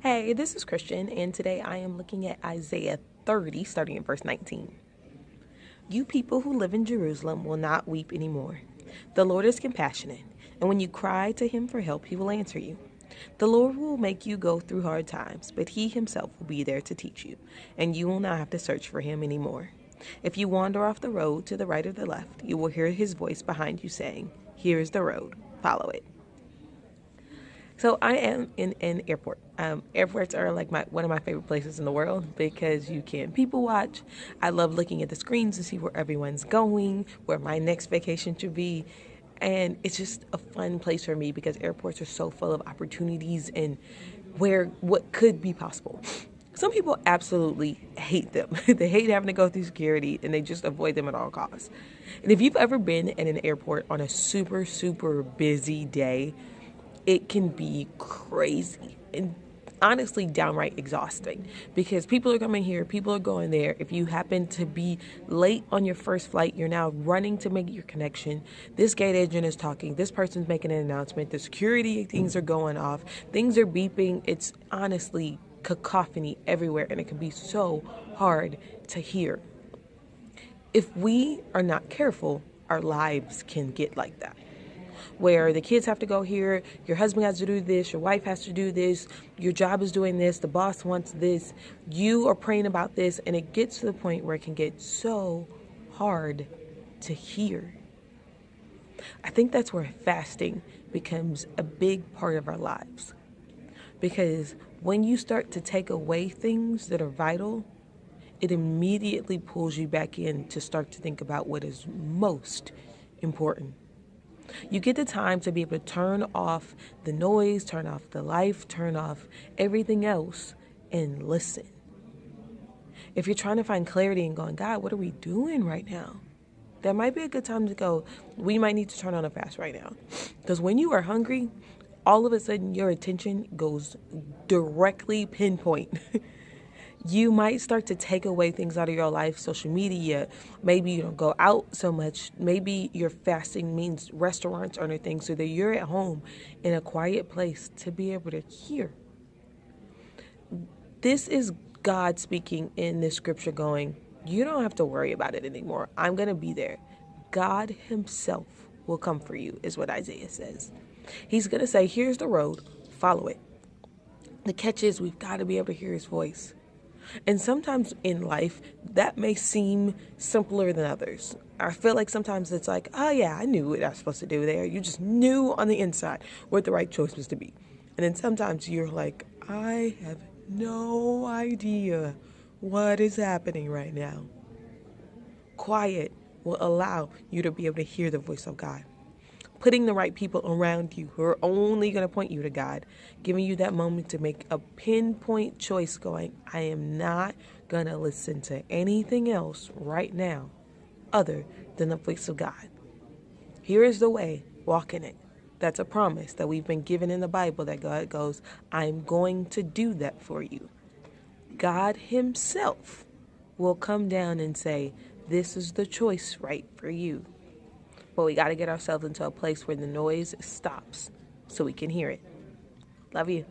Hey, this is Christian, and today I am looking at Isaiah 30, starting in verse 19. You people who live in Jerusalem will not weep anymore. The Lord is compassionate, and when you cry to him for help, he will answer you. The Lord will make you go through hard times, but he himself will be there to teach you, and you will not have to search for him anymore. If you wander off the road to the right or the left, you will hear his voice behind you saying, "Here is the road, follow it." So I am in an airport. Airports are like one of my favorite places in the world because you can people watch. I love looking at the screens to see where everyone's going, where my next vacation should be. And it's just a fun place for me because airports are so full of opportunities and what could be possible. Some people absolutely hate them. They hate having to go through security and they just avoid them at all costs. And if you've ever been in an airport on a super, super busy day, it can be crazy and honestly downright exhausting because people are coming here, people are going there. If you happen to be late on your first flight, you're now running to make your connection. This gate agent is talking, this person's making an announcement, the security things are going off, things are beeping. It's honestly cacophony everywhere, and it can be so hard to hear. If we are not careful, our lives can get like that, where the kids have to go here, your husband has to do this, your wife has to do this, your job is doing this, the boss wants this, you are praying about this, and it gets to the point where it can get so hard to hear. I think that's where fasting becomes a big part of our lives. Because when you start to take away things that are vital, it immediately pulls you back in to start to think about what is most important. You get the time to be able to turn off the noise, turn off the life, turn off everything else, and listen. If you're trying to find clarity and going, God, what are we doing right now? That might be a good time to go, we might need to turn on a fast right now. Because when you are hungry, all of a sudden your attention goes directly pinpoint. You might start to take away things out of your life, social media. Maybe you don't go out so much. Maybe your fasting means restaurants or other things, so that you're at home in a quiet place to be able to hear. This is God speaking in this scripture going, you don't have to worry about it anymore. I'm going to be there. God himself will come for you, is what Isaiah says. He's going to say, here's the road, follow it. The catch is we've got to be able to hear his voice. And sometimes in life, that may seem simpler than others. I feel like sometimes it's like, oh yeah, I knew what I was supposed to do there. You just knew on the inside what the right choice was to be. And then sometimes you're like, I have no idea what is happening right now. Quiet will allow you to be able to hear the voice of God. Putting the right people around you who are only going to point you to God, giving you that moment to make a pinpoint choice going, I am not going to listen to anything else right now other than the voice of God. Here is the way, walk in it. That's a promise that we've been given in the Bible that God goes, I'm going to do that for you. God himself will come down and say, this is the choice right for you. But we got to get ourselves into a place where the noise stops so we can hear it. Love you.